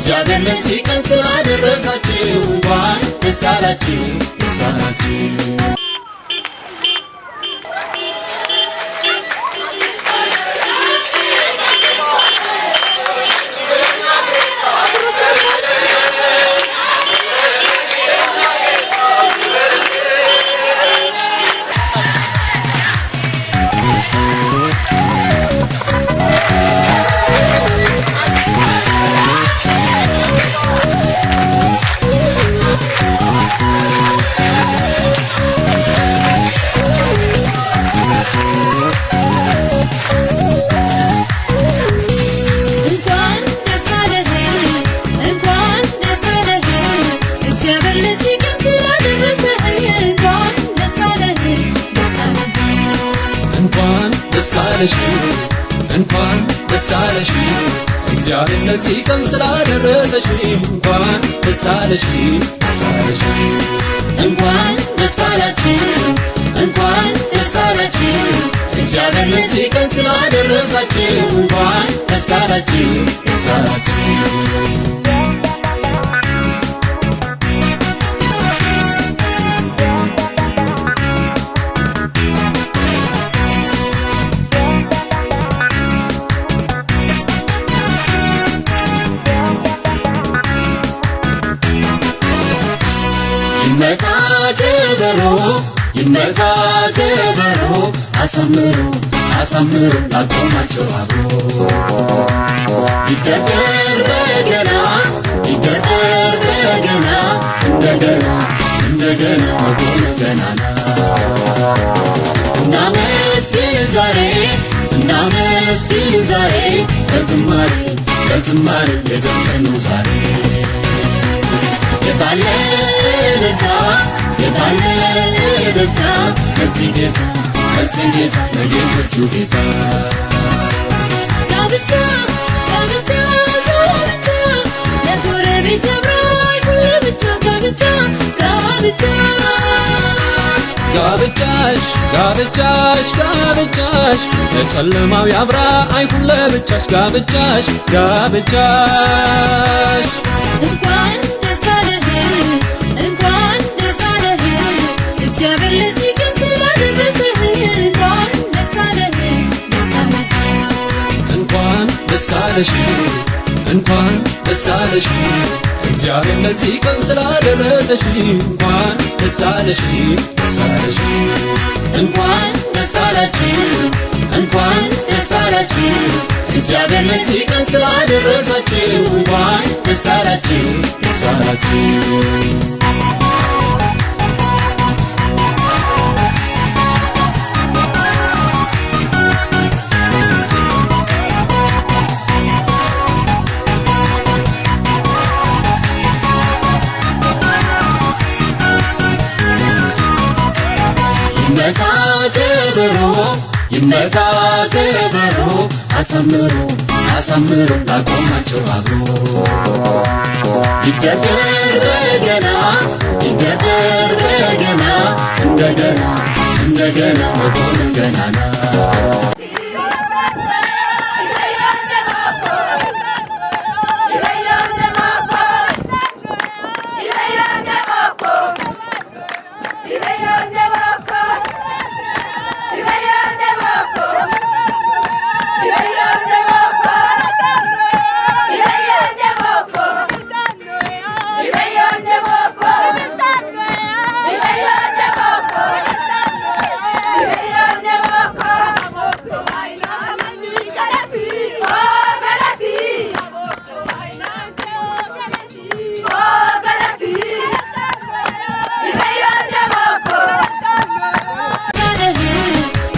እግዚአብሔር ለዚህ ቀን ስላደረሳችሁ እንኳን ደስ አላችሁ ደስ አላችሁ። እንኳን ደስ አለሽ እግዚአብሔር ለዚህ ቀን ስላደረሰሽ እንኳን ደስ አለሽ ደስ አለሽ እንኳን ደስ አላችሁ እንኳን ደስ አላችሁ እግዚአብሔር ለዚህ ቀን ስላደረሳችሁ እንኳን ደስ አላችሁ ደስ አላችሁ። ይመታ ከበሮ አሳምሩ አሳምሩ ላቆማቸው አብሮ ይደርደር በገና እንደገና እንደገና ወገኑ ገናና እናመስግን ዛሬ በዝማሬ የደምቀኑ ዛሬ የታለ እልልታ ከዚህ ጌታ ለጌቶቹ ጌታ ጋብቻ ለጎረቤት ያምራል ሁለብቻ ጋብቻሽ ለጨለማው ያብራ አይሁን ለብቻሽ ጋብቻሽ እንኳን ደስ አለህ እግዚአብሔር ለዚህ ቀን ስላደረሰህ እንኳን ደስ አለህ እንኳን ደስ አለሽ እግዚአብሔር ለዚህ ቀን ስላደረሰሽ እንኳን ደስ አለሽ እንኳን ደስ አላችሁ እግዚአብሔር ለዚህ ቀን ስላደረሳችሁ እንኳን ደስ አላችሁ ይመታ ከበሮ አሳምሩ ላቆማቸው አብሮ ይደርደር በገና እንደገና ወገኑ ገናና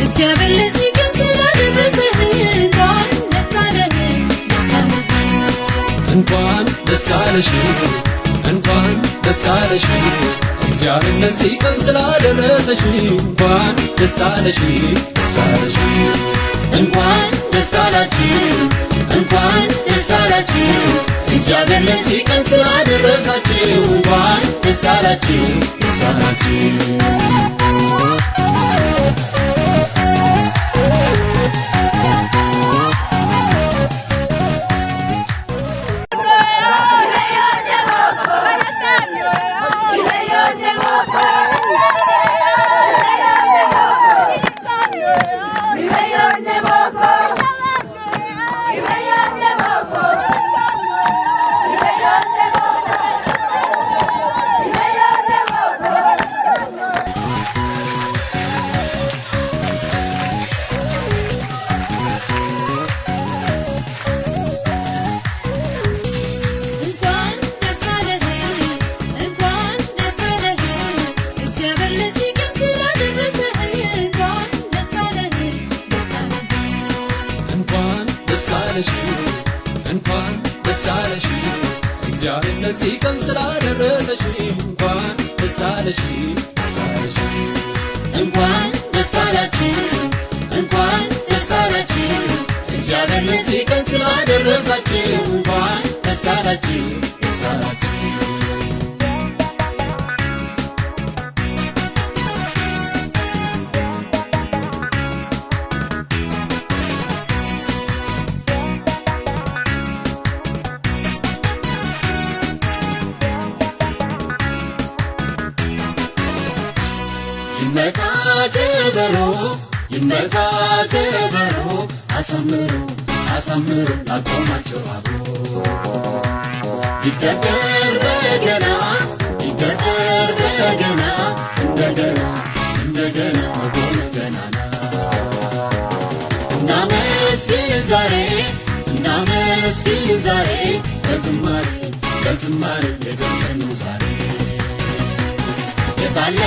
እግዚአብሔር ለዚህ ቀን ስላደረሰህ እንኳን ደስ አለህ እንኳን ደስ አለሽ እግዚአብሔር ለዚህ ቀን ስላደረሰሽ እንኳን ደስ አለሽ እንኳን ደስ አላችሁ እግዚአብሔር ለዚህ ቀን ስላደረሳችሁ እንኳን ደስ አላችሁ እንኳን ደስ አለሽ እንኳን ደስ አለሽ እግዚአብሔር ለዚህ ቀን ስላደረሰሽ እንኳን ደስ አለሽ ደስ አለሽ እንኳን ደስ አላችሁ እንኳን ደስ አላችሁ እግዚአብሔር ለዚህ ቀን ስላደረሳችሁ እንኳን ደስ አላችሁ ደስ አላችሁ ይመታ ከበሮ ይመታ ከበሮ አሳምሩ አሳምሩ ላቆማቸው አብሮ ይደርደር በገና ይደርደር በገና እንደገና እንደገና ወጎን ገናና እናመስግን ዛሬ በዝማሬ በዝማሬ የገነኑ ዛሬ የታለ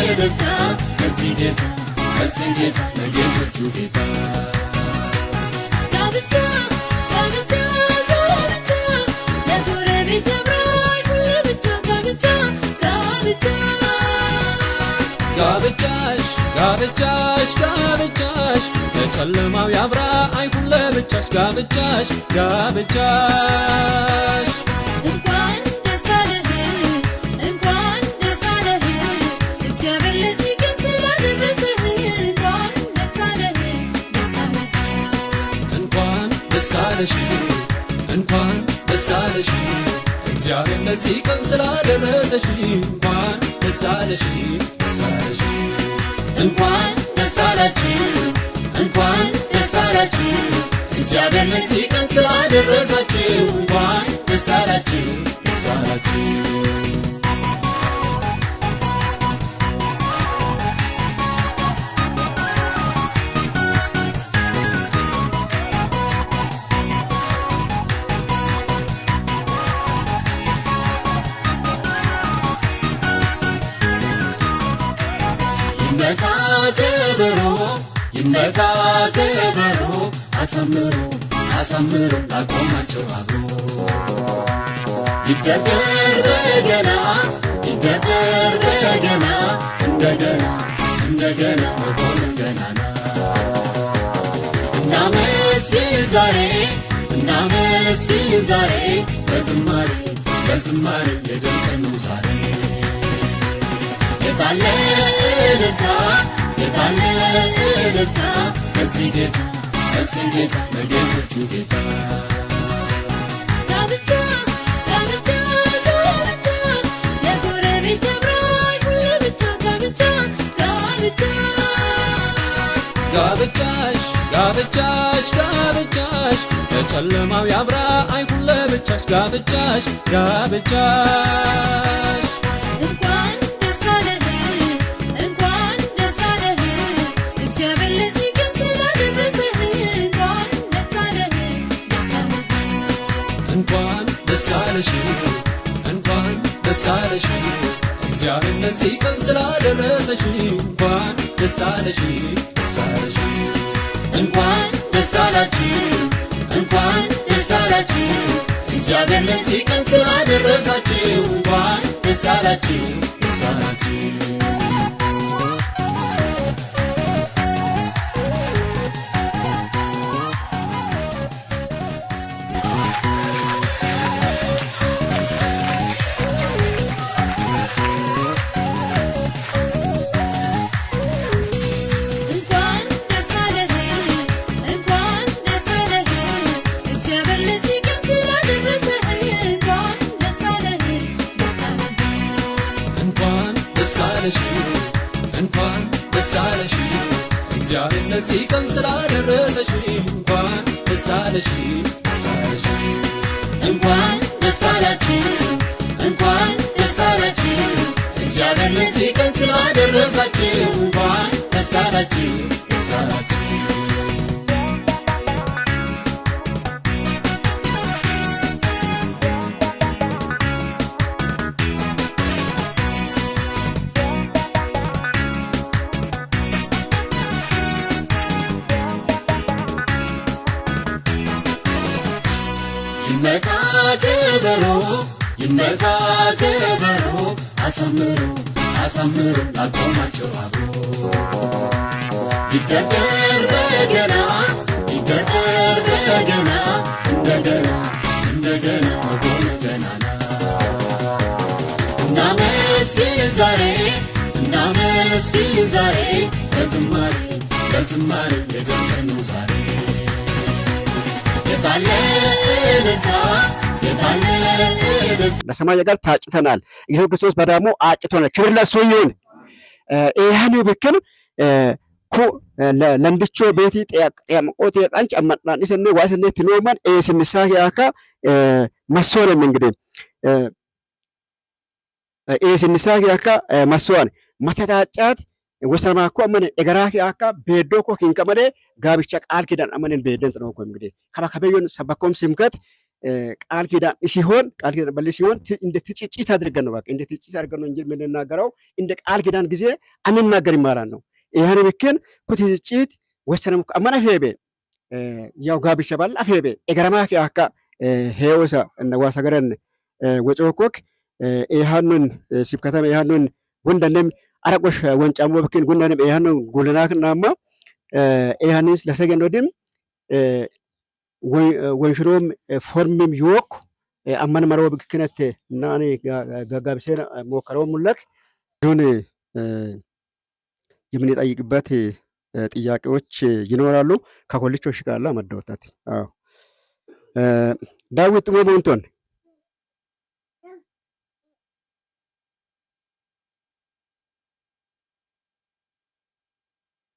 እልልታ ከዚህ ጌታ ለጌቶቹ ጌታ ጋብቻ ጋብቻ ጋብቻ ለጎረቤት አብራይ ሁለብቻ ጋብቻ ጋብቻ ጋብቻሽ ጋብቻሽ ጋብቻሽ ለጨለማው ያብራ አይሁን ለብቻሽ ጋብቻሽ ጋብቻሽ እንኳን ደስ አለህ እንኳን ደስ አለህ እግዚአብሔር ለዚህ ቀን ስላደረሰህ እንኳን ደስ አለህ ደስ አለህ እንኳን ደስ አለሽ እንኳን ደስ አለሽ እግዚአብሔር ለዚህ ቀን ስላደረሰሽ እንኳን ደስ አለሽ ደስ አለሽ እንኳን ደስ አላችሁ እንኳን ደስ አላችሁ እግዚአብሔር ለዚህ ቀን ስላደረሳችሁ እንኳን ደስ አላችሁ ደስ አላችሁ ይመታ ከበሮ አሳምሩ አሳምሩ ላቆማቸው አብሮ ይደርደር በገና እንደገና እንደገና ወጎን ገናና እናመስግን ዛሬ በዝማሬ በዝማሬ የገነኑ ዛሬ የታለ እልልታ ከዚህ ጌታ ለጌቶቹ ጌታ ጋብቻ ጋብቻ ጋብቻ ለጎረቤት አብራይ ሁለብቻ ጋብቻ ጋብቻ ጋብቻሽ ጋብቻሽ ጋብቻሽ ለጨለማው ያብራ አይሁን ለብቻሽ ጋብቻሽ ጋብቻሽ እንኳን ደስ አለህ እንኳን ደስ አለህ እግዚአብሔር ለዚህ ቀን ስላደረሰህ እንኳን ደስ አለህ ደስ አለህ እንኳን ደስ አለሽ እንኳን ደስ አለሽ እግዚአብሔር ለዚህ ቀን ስላደረሰሽ እንኳን ደስ አለሽ ደስ አለሽ እንኳን ደስ አላችሁ እንኳን ደስ አላችሁ እግዚአብሔር ለዚህ ቀን ስላደረሳችሁ እንኳን ደስ አላችሁ ደስ አላችሁ እንኳን ደስ አለህ እንኳን ደስ አለህ እግዚአብሔር ለዚህ ቀን ስላደረሰህ እንኳን ደስ አለህ ደስ አለህ እንኳን ደስ አለሽ እንኳን ደስ አለሽ እግዚአብሔር ለዚህ ቀን ስላደረሰሽ እንኳን ደስ አለሽ ደስ አለሽ እንኳን ደስ አላችሁ እንኳን ደስ አላችሁ እግዚአብሔር ለዚህ ቀን ስላደረሳችሁ እንኳን ደስ አላችሁ ደስ አላችሁ ይመታ ከበሮ ይመታ ከበሮ አሳምሩ አሳምሩ ላቆማቸው አብሮ ይደርደር በገና ይደርደር በገና እንደገና እንደገና ጎመገናና እናመስግን ዛሬ እናመስግን ዛሬ በዝማሬ በዝማሬ የገንዘኑ ዛሬ የታለ እልልታ የታለ እልልታ ለሰማይ ጋር ታጭተናል። ኢየሱስ ክርስቶስ በደሙ አጭቶናል። ክብር ለእሱ ይሁን። ይህን ብክን ኩ ለንድቾ ቤቲ ጤያቆት የቃንጭ አመጣን ይሰነ ዋይሰነ ትሎማን ኤስንሳ ያካ መስዋዕት እንግዲህ ኤስንሳ ያካ መስዋዕት መተታጫት ወሰማኮ አመነ እገራኪ አካ ቤዶኮ ኪንከመለ ጋብቻ ቃል ኪዳን አመነን ቤደንት ነው እኮ እንግዲህ ከበከበዩን ሰበኮም ሲምከት ቃል ኪዳን ሲሆን ቃል ኪዳን በል ሲሆን እንደ ትጭጭት አድርገን ነው በቃ እንደ ትጭጭት አድርገን ነው እንጂ የምንናገረው እንደ ቃል ኪዳን ጊዜ አንናገር ይማራል ነው። ይሄን ብክን ኩትጭት ወሰነም አመነ ሄቤ ያው ጋብቻ ባል አፌቤ እገራማኪ አካ ሄወሳ እነ ዋሰገረን ወጮኮክ ይሃኑን ሲብከተም ይሃኑን ጉንደንም አረቆሽ ወንጫሞ ብክን ጉንደንም ይሃኑን ጉልናክናማ ይሃንስ ለሰገንዶድም ወንሽሮም ፎርምም ይወቅ አማን መረው ብክነት እና እኔ ጋጋብሴና ሞከረው ሙለክ ይሁን የምንጠይቅበት ጥያቄዎች ይኖራሉ። ከኮልቾሽ ጋር ለማዳወጣት አዎ ዳዊት ሞሞንቶን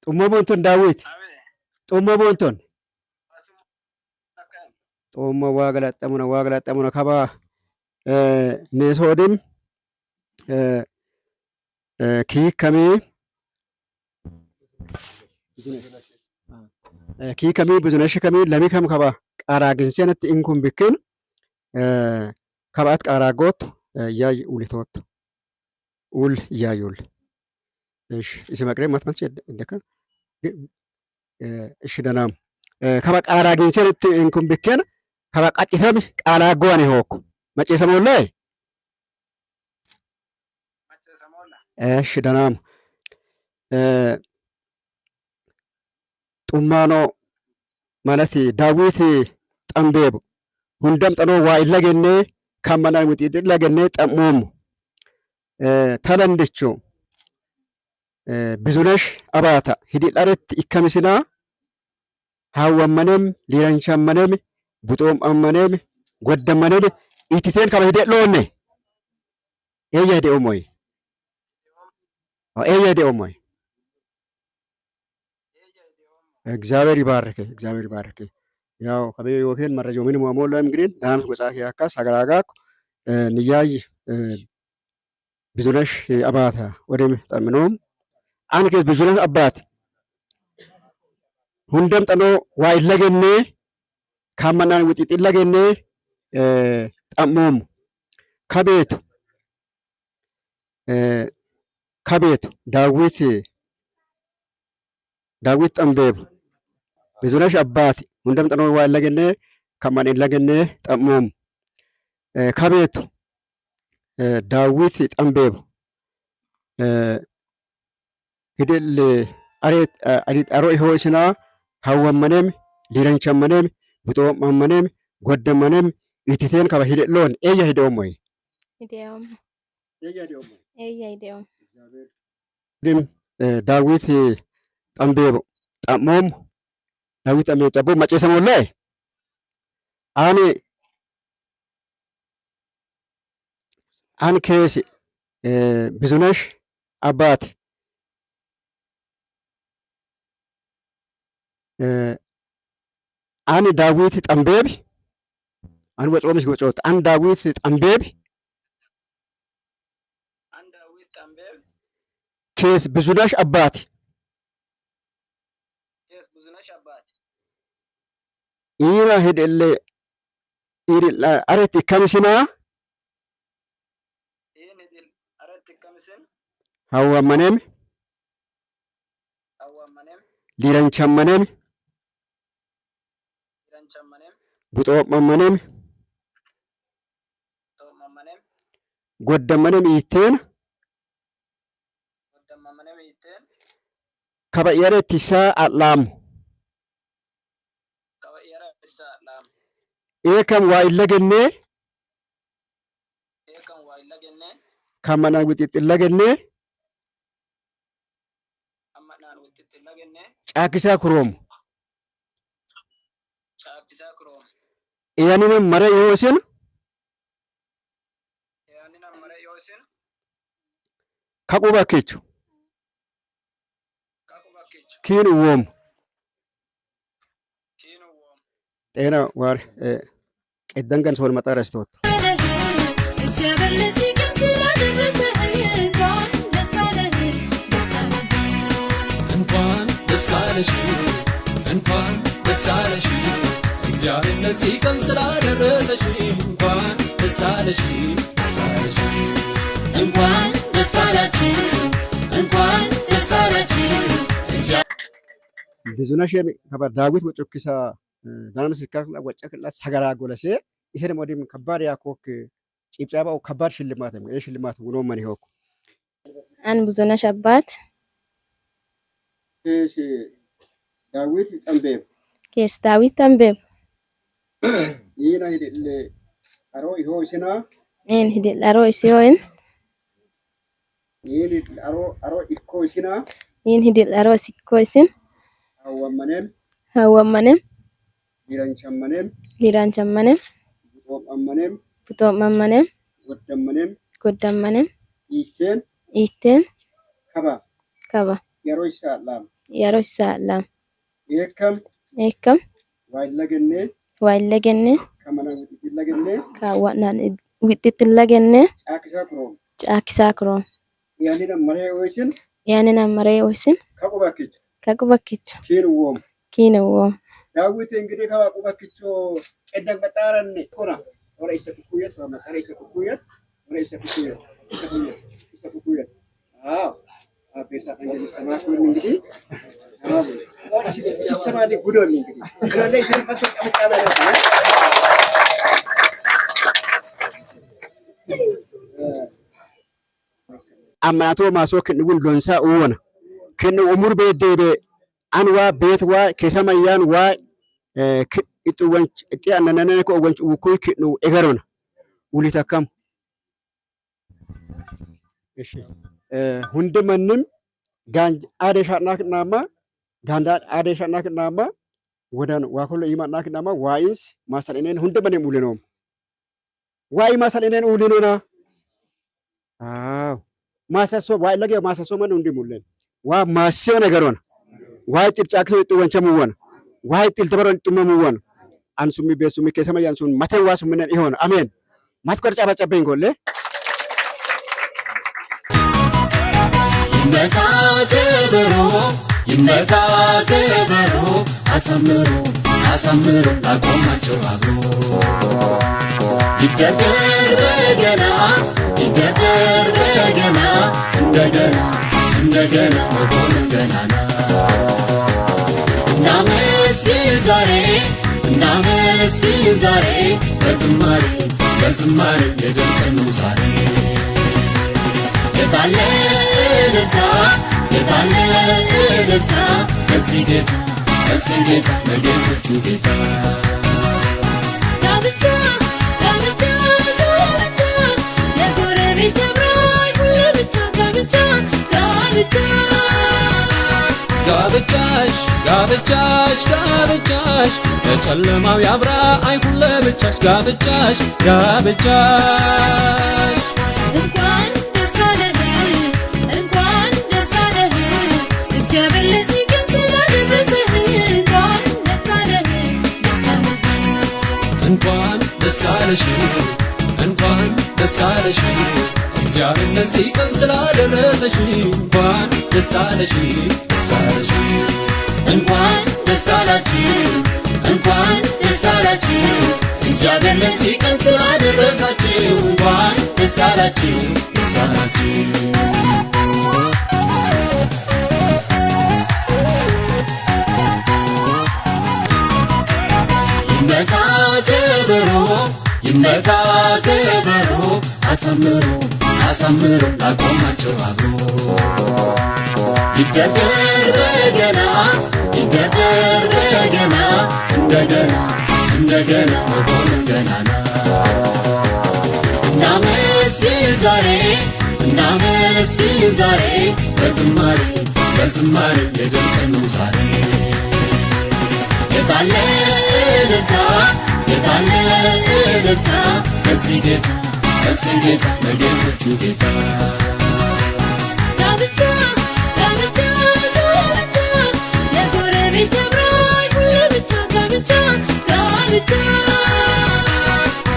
ጡሞሞንቶን ዳዊት ጡሞሞንቶን ጡሞ ዋገላጠሙነ ከባ ኔሶድም ኪከሜ ኪከሜ ብዙነሽ ከሜ ለሚከም ከባ ቃራ ግንሰነት ኢንኩም ብክን ከባት ቃራ ጎት ያይ ኡሊቶት ኡል ያዩል እሺ እስመቅሬ ማትማት እንደካ እሺ ደናም ከባ ቃራ ግንሰነት ኢንኩም ብክን ከባ ቀጥተም ቃላ ጎን ይሆኩ መጨሰሞላ እሺ ደናም ጡማኖ ማለት ዳዊት ጠምቤብ ሁንደም ጠኖ ዋ ይለገኔ ካመናን ውጥ ይለገኔ ጠሞም ተለንድቾ ብዙነሽ አባታ ሂዲላረት ይከምስና ሃወመነም ሊረንቻመነም ቡጦም አመነም ጎደመነም ኢቲቴን ከባ ሂደሎኔ ኤያዴኦሞይ ኤያዴኦሞይ እግዚአብሔር ይባርክ እግዚአብሔር ይባርክ። ያው ከበይ ወከን መረጃው ምን ማሞላ እንግዲህ ዳናም ወጻፊ ያካስ አገራጋክ ንያይ ብዙነሽ አባታ ወደም ጠምኖም አንከስ ብዙነሽ አባት ሁንደም ጠኖ ዋይ ለገኔ ካመናን ውጢጥ ለገኔ ጠሞም ከቤቱ ዳዊት ጠምቤብ ብዙነሽ አባት ሁንደም ጠኖ ዋይ ለገኔ ካመናን ለገኔ ጠሞም ከቤቱ ዳዊት ጠምቤብ ሂድል አሬት አዲት አሮ ይሆስና ሀወመነም ሊረንቸመነም ቡጦመመነም ጎደመነም ኢቲቴን ከባ ሂደሎን ኤያ ሂደውም ወይ ሂደውም ኤያ ሂደውም ኤያ ሂደውም ዲም ዳዊት ጠምቤብ ጠሞም ዳዊት ጠምቤብ ጠቦ መጨሰሞላይ አን ኬስ ብዙነሽ አባት አን ዳዊት ጠምቤብ አን ወጾምስ ወጾት አን ዳዊት ጠምቤብ ኬስ ብዙነሽ አባት ኢራ ሄደለ ኢሪላ አረት ከምስና ሀዋመነም ሊረንቸመነም ቡጦመመነም ጎደመነም ይቴን ከበየረ ቲሳ አላም ኤከም ዋይለገኔ ከመናን ውጥጥ ለገኔ ጫኪሳ ኩሮም ያንንም መረ ይወስን ከቁባኬቹ ኪን ወም ጤና ዋር ቀደንገን ሶል መጣረስቶት እግዚአብሔር ለዚህ ቀን ስላደረሰህ እንኳን ደስ አለህ እንኳን ደስ አለሽ እንኳን ደስ አለሽ እግዚአብሔር ለዚህ ቀን ስላደረሰሽ እንኳን ደስ አለሽ ደስ አለሽ እንኳን ደስ አላችሁ እንኳን ደስ አላችሁ ብዙነሽ ከበዳጉት ወጮክሳ ዳንስ ከክላ ወጨክላ ሰገራ ጎለሴ ይሰደም ወዲም ከባድ ያኮክ ጭብጫባው ከባድ ሽልማት ነው። የሽልማት ሆኖ ማን ይሆክ አን ብዙነሽ አባት እሺ ዳዊት ጠምቤብ ኬስ ዳዊት ጠምቤብ ይና ሂደለ አሮ ይሆይስና እን ሂደል አሮ ይሲዮን ይን አሮ ይኮይስና ይን ሂደል አሮ ሲኮይስን ሀወመነም ሊራንቸመነም ቡጦመመነም ጎደመነም ኢቴን ከባ የሮይሳ አላም ኤከም ዋይለገኔ ከዋናን ዊጥትለገኔ ጫኪሳ ክሮም ያንን አመሬ ወይስን ከቁባኪቹ ኪንዎም ዳዊት እንግዲህ ከቁባኪቹ ቀደም በጣረን ኮራ ወራ ይሰኩየት ወራ ይሰኩየት አዎ አቤሳ እንግዲህ ሰማሽ እንግዲህ ሲስተማሊ ጉዶን እንግዲህ ለላይ ሰልፈቶ ጫምጫላ አማቶ ማሶክ ንጉን ሎንሳ ወና ከነ ኡሙር በደበ አንዋ ቤትዋ ከሰማያን ዋ እጡ ወንጭ እጢ አነነነ ኮ ወንጭ ውኩይ ከኑ እገሮና ውሊታካም እሺ ሁንደመንም ጋንጅ አደሻናክናማ ጋንዳ አደሻናክናማ ወዳን ዋኮሎ ይማናክናማ ዋይስ ማሰለኔን ሁንደመንም ውለኖም ዋይ ማሰለኔን ውለኖና አው ማሰሶ ዋይ ለገ ማሰሶ ማን እንዲሙለን ዋ ማሰው ነገሮና ዋይ ጥጫክሶ ጥወንቸሙ ወና ዋይ ጥል ተበረን ጥመሙ ወና አንሱሚ ቤሱሚ ከሰማያንሱን ማተዋሱ ምን ይሆን አሜን ማትቆርጫ ባጨበኝ ጎለ ይመታ ከበሮ አሳምሮ አቆማቸው አብሮ ይደርደር በገና እንደገና መሆኑን ገናና እናመስግን ዛሬ በዝማሬ የደምቀኑ ዛሬ የታለ እልልታ ለዚህ ጌታ ለጌቶቹ ጌታ ጋብቻ ለጎረቤት ያምራል ሁሌ ብቻ ጋብቻሽ በጨለማው ያብራ አይሁን ለብቻሽ ጋብቻሽ እንኳን ደስ አለህ እግዚአብሔር ለዚህ ቀን ስላደረሰህ እንኳን ደስ አለህ እንኳን ደስ አለሽ እግዚአብሔር ለዚህ ቀን ስላደረሰሽ እንኳን ደስ አለሽ እንኳን ደስ አላችሁ እግዚአብሔር ለዚህ ቀን ስላደረሳችሁ እንኳን ደስ አላችሁ ይመታ ከበሮ አሳምሮ አሳምሮ ላቆማቸው አብሮ ይደርደር በገና ይደርደር በገና እንደገና እንደገና መሆኑ ገናና እናመስግን ዛሬ እናመስግን ዛሬ በዝማሬ በዝማሬ የደምቀኑ ዛሬ የታለ እልልታ የታለ እልልታ ለዚህ ጌታ ለጌቶቹ ጌታ ጋብቻ ጋብቻ ጋብቻ ለጎረቤት ያምራል ሁለብቻ ጋብቻ ጋብቻ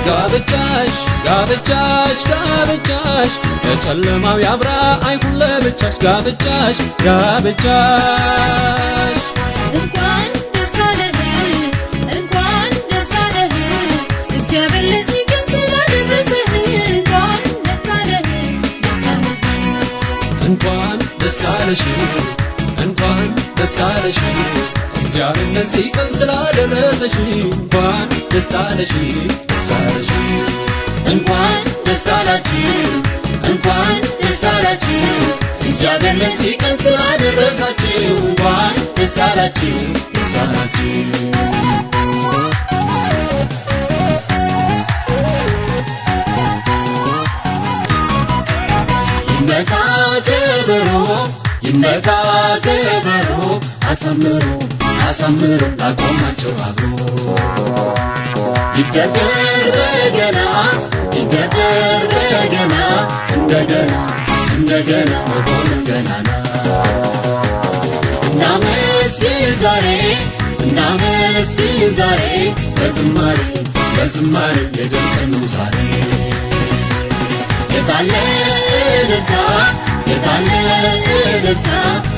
ጋብቻሽ ጋብቻሽ ጋብቻሽ ለጨለማው ያብራ አይሁን ለብቻሽ ጋብቻሽ ጋብቻሽ እንኳን ደስ አለህ እንኳን ደስ አለህ እግዚአብሔር ለዚህ ቀን ስላደረሰህ እንኳን ደስ አለህ ደስ አለህ እንኳን ደስ አለሽ እንኳን ደስ አለሽ እግዚአብሔር ለዚህ ቀን ስላደረሰሽ እንኳን ደስ አለሽ ደስ አለሽ እንኳን ደስ አላችሁ እንኳን ደስ አላችሁ እግዚአብሔር ለዚህ ቀን ስላደረሳችሁ እንኳን ደስ አላችሁ ደስ አላችሁ ይመታ ከበሮ ይመታ ከበሮ አሳምሮ አሳምሮ ላቆማቸው አብሮ ይደርደር በገና ይደርደር በገና እንደገና እንደገና መሆኑ ገናና እናመስግን ዛሬ እናመስግን ዛሬ በዝማሬ በዝማሬ የደምቀኑ ዛሬ የታለ እልልታ የታለ እልልታ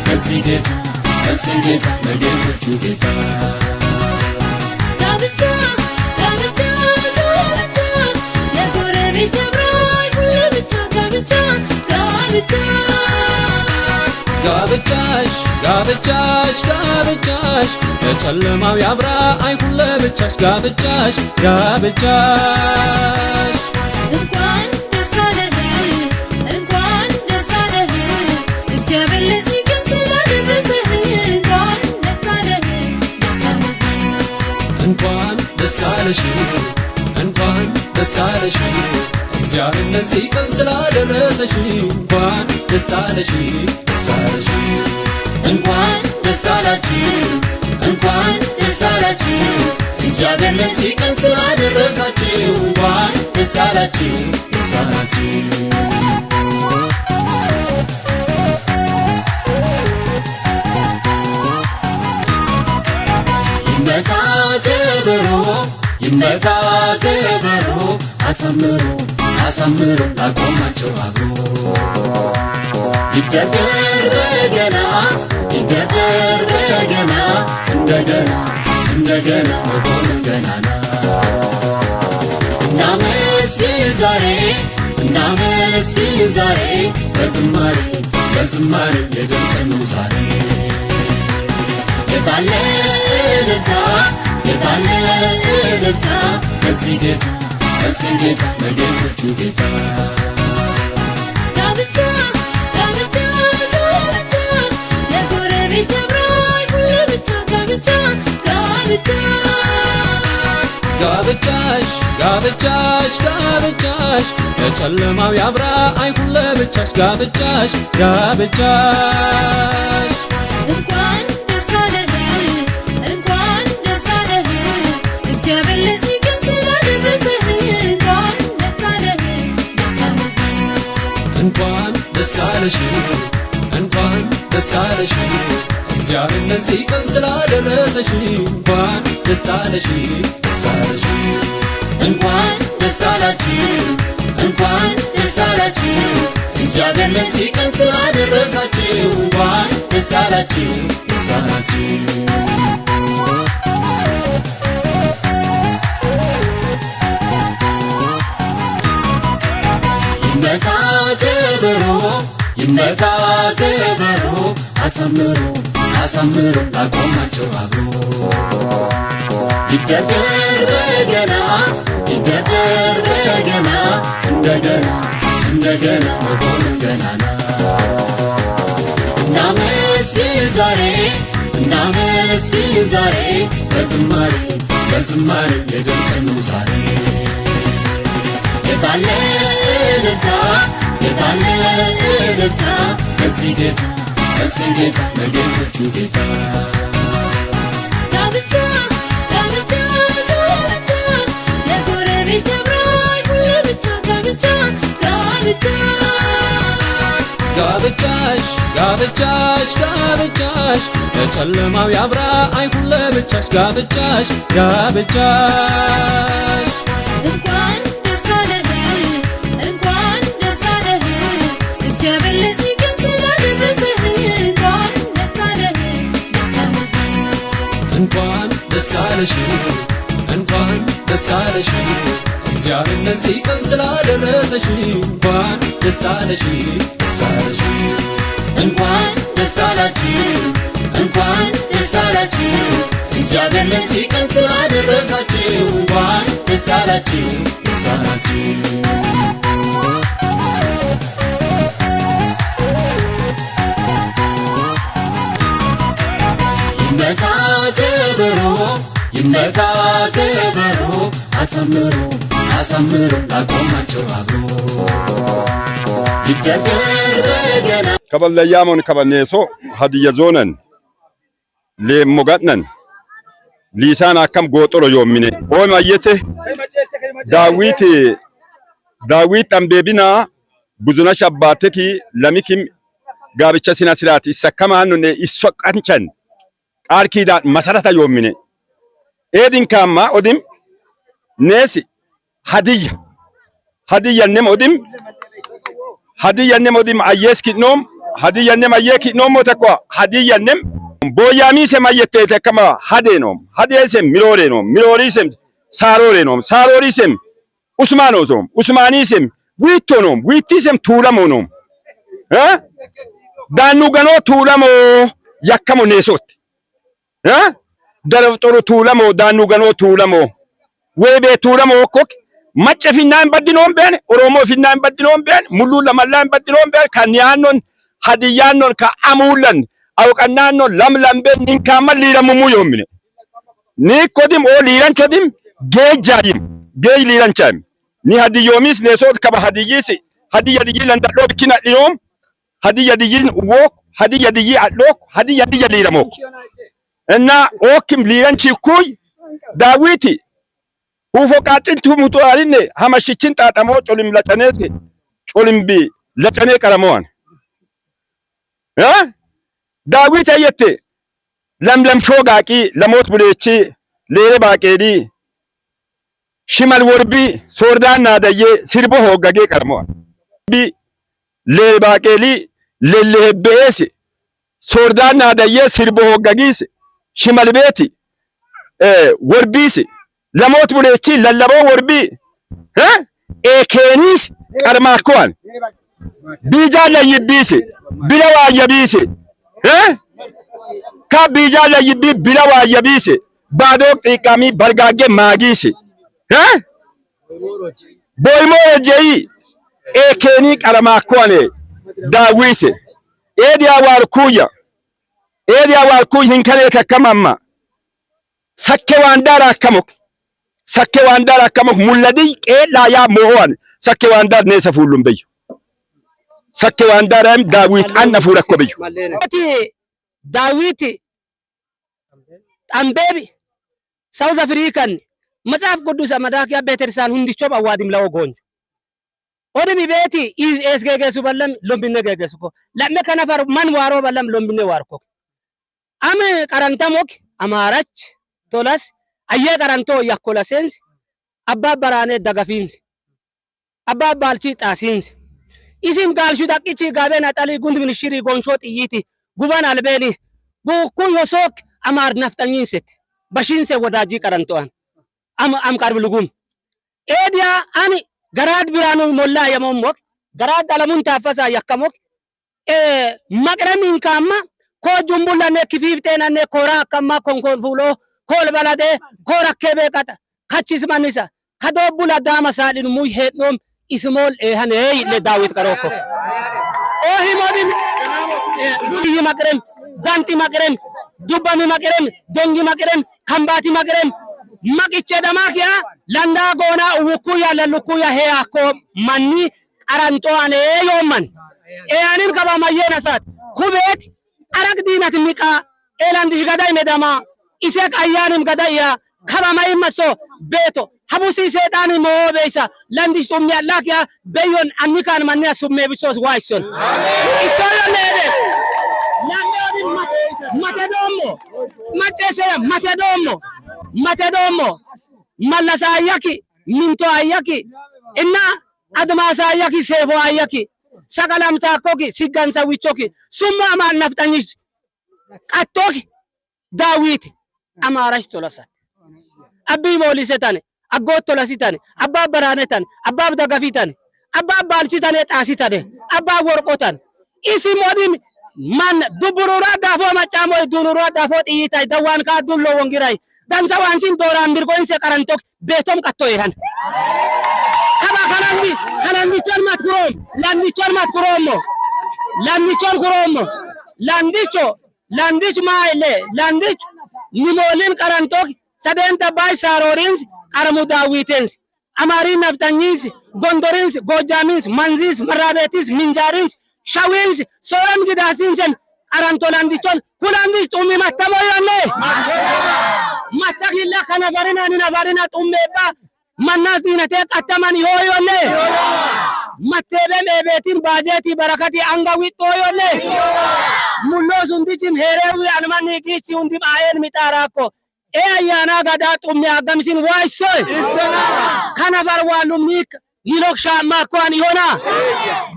ለዚህ ጌታ ለጌቶቹ ጌታ ጋብቻ ጋብቻ ጋብቻ ለጎረቤት ያምራል ሁለብቻ ጋብቻ ጋብቻ ጋብቻሽ ጋብቻሽ ጋብቻሽ ለጨለማው ያብራ አይሁን ለብቻሽ ጋብቻሽ ጋብቻሽ እንኳን ደስ አለህ እንኳን ደስ አለህ እግዚአብሔር ለዚህ ቀን ስላደረሰህ እንኳን ደስ አለህ ደስ አለህ እንኳን ደስ አለሽ እንኳን ደስ አለሽ እግዚአብሔር ለዚህ ቀን ስላደረሰሽ እንኳን ደስ አለሽ ደስ አለሽ እንኳን ደስ አላችሁ እንኳን ደስ አላችሁ እግዚአብሔር ለዚህ ቀን ስላደረሳችሁ እንኳን ደስ አላችሁ ደስ አላችሁ ይመታ ከበሮ ይመታ ከበሮ አሳምሮ አሳምሮ ላቆማቸው አብሮ ይደርደር በገና ይደርደር በገና እንደገና እንደገና መሆኑ ገናና እናመስግን ዛሬ እናመስግን ዛሬ በዝማሬ በዝማሬ የደምቀኑ ዛሬ የታለ እልልታ የታለ እልልታ ለዚህ ጌታ ለጌቶቹ ጌታ ጋብቻ ጋብቻ ጋብቻ ለጎረቤት ያምራል ሁለብቻ ጋብቻ ጋብቻ ጋብቻሽ ጋብቻሽ ጋብቻሽ ለጨለማው ያብራ አይሁን ለብቻሽ ጋብቻሽ ጋብቻሽ እንኳን ደስ አለህ እንኳን ደስ አለህ እግዚአብሔር ለዚህ ቀን ስላደረሰህ እንኳን ደስ አለህ ደስ አለህ እንኳን ደስ አለሽ እንኳን ደስ አለሽ እግዚአብሔር ለዚህ ቀን ስላደረሰሽ እንኳን ደስ አለሽ ደስ አለሽ እንኳን ደስ አላችሁ እንኳን ደስ አላችሁ እግዚአብሔር ለዚህ ቀን ስላደረሳችሁ እንኳን ደስ አላችሁ ደስ አላችሁ ይመታ ከበሮ ይመታ ከበሮ አሳምሮ አሳምሮ ላቆማቸው አብሮ ይደርደር በገና ይደርደር በገና እንደገና እንደገና መሆኑን ገናና እናመስግን ዛሬ እናመስግን ዛሬ በዝማሬ በዝማሬ የድል ቀን ነው ዛሬ የታለ እልልታ የታለ እልልታ ለዚህ ጌታ ለጌቶቹ ጌታ ጋብቻ ጋብቻ ጋብቻ ለጎረቤት ያምራል ለብቻ ጋብቻ ጋብቻ ጋብቻሽ ጋብቻሽ ጋብቻሽ ለጨለማው ያብራ አይሁን ለብቻሽ ጋብቻሽ ጋብቻሽ እንኳን ደስ አለህ እንኳን ደስ አለህ እግዚአብሔር ለዚህ ቀን ስላደረሰህ እንኳን ደስ አለህ ደስ አለህ እንኳን ደስ አለሽ እንኳን ደስ አለሽ እግዚአብሔር ለዚህ ቀን ስላደረሰሽ እንኳን ደስ አለሽ ደስ አለሽ እንኳን ደስ አላችሁ እንኳን ደስ አላችሁ እግዚአብሔር ለዚህ ቀን ስላደረሳችሁ እንኳን ደስ አላችሁ ደስ አላችሁ ይመታ ከበሮ ይመታ ከበሮ አሳምሮ አሳምሮ ላቆማቸው አብሮ ይደርደር በገና kaballayamon kabaneso hadiya zonan le mogatnan lisan akam gotoro yomine o mayete dawit ambebina buzuna shabbateki lamikim gabicha sinasirati sakkamanu ne issoqanchan qarkida masarata yomine edin kama odim nesi hadiya nem odim ayeskinnom hadiya nem ayekinnom motakwa hadiya nem boyami se mayete kama hadenom hadesem milorisem sarorisem usmanisem wittisem tulamonom danu gano tulamo yakkamo nesot darabtoro tulamo danu gano tulamo webe tulamo kok macca finnan baddinon ben oromo finnan baddinon ben mullu lamallan baddinon ben kanyanon hadiyanon ka amulan awqannanon lamlam ben ninkama liramumu yomine ni kodim o liran kodim gejayim gej liran cham ni hadiyomis nesot kaba hadiyisi hadiya diyilan daddo bikina linom hadiya diyin wo hadiya diyi adlok hadiya diya liramok enna okim liran chikuy dawiti ufo qacintu mutu aline hamashichin tatamo colim lacanese colimbi lacane karamoan dawit ayette lamlam shogaqi lamot bulechi lere baqedi shimal worbi sordan nadaye sirbo hogage karamoan bi lere baqeli lelebes sordan nadaye sirbo hogagis shimal beti worbisi lamot bulechi lallabo worbi ekenis qarmakoan bijala yibisi bilawa yabisi ka bijala yibbi bilawa yabisi bado qikami bargage magisi boymo jeyi ekeni qarmakoane dawite edia warkuya hinkale kakamamma sakke wandara kamok muladi qela ya mohan sakke wandar ne safulum beyo sakke wandaram dawit anna furakko beyo dawit ambebi South African matsaf qudus amadakiya betersan hundi choba wadim lawo gonjo odemi beti SGG suballam lombine gege suko lamme kana far man waro ballam lombine warko ame qarantamok amarach tolas ayye qaranto yakkola sens abba barane dagafins abba balchi tasins isim galshu daqichi gaben atali gund minshiri gonshot yiti guban albeni gu kun yosok amar naftanyiset bashinse wadaji qarantoan am qarbulugum edia ani garad biranu molla yamomok garad alamun tafasa yakkamok makramin kama ko jumbulla ne kififtena ne kora kama konkon fulo kol balade kora kebe kata kachis manisa كدوبلا دام سالين موي هيتنوم اسمول هني لداويد كروكو اوهي مودين يي مكرم دانتي مكرم دوباني مكرم دونجي مكرم كمباتي مكرم مكيچه دماكيا لندا غونا وكويا للكويا هي اكو مني قرانتو اني يومن ايانين كبا ماينا سات كوبيت ارق دينات ميقا ايلاندش غداي مدما اسك ايانم غدايا كبا ماي مسو بيتو حبوسي سيطاني مو بيسا لاندش تومي لاكيا بيون اني كان مني سمي بيسوس وايسون اسولا نيدي لاندي ماتدومو ماتسيا ماتدومو مالسا اياكي منتو اياكي إنا أدماسا اياكي سيفو اياكي سقلام تاكوكي سيغانسا ويچوكي سمما ما نفتنيش قطوكي داويت امارش تولسات ابي بوليستاني اغوت تولسيتاني ابا برانتاني ابا دغفيتاني ابا بالچيتاني طاسيتاني ابا ورقوتان اسي مودين من دبرورا دافو مچامو دونورا دافو تيتاي دوان کا دولو ونغيراي دانسا وانچين دوران بيركوين سي قرانتوك بيتوم قطو يهان كما كانامي تشون ماتكروم لانيچون كروم لانديچ مايله لانديچ نيمولين قرانتوك سدنتا باي سارورينس قرمو داويتنس امارين نفتانيس غوندورينس غوجامينس منزيس مرابيتيس منجارينس شاوينس سوران غداسينسن قرانتو لانديچون كولانديس تومي ماتامو يانه ماتاكيلا كنافارينا نافارينا توميبا مناس دينته قتمن يويونه متبم بيتين باجيتي بركتي انغوي تويونه مولو سنديچم هيريو انماني كيسي وندي باين ميتاراكو اي ايانا غدا تومي اغمسين وايسوي كنافار والوميك نيلوك شاما كوان يونا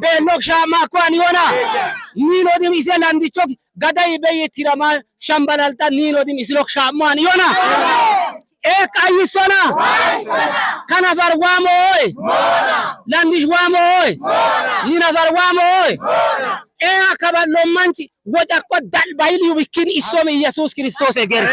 بيلوك شاما كوان يونا نيلو دي ميسلاندي چوك غدا يبيتي رما شامبالالتا نيلو دي ميسلوك شاما يونا एक आयुसना कनाफर वामोय लांदिश वामोय निनाफर वामोय ए akaba lomanchi woja ko dal bayli wikin isomi Jesus Christos eger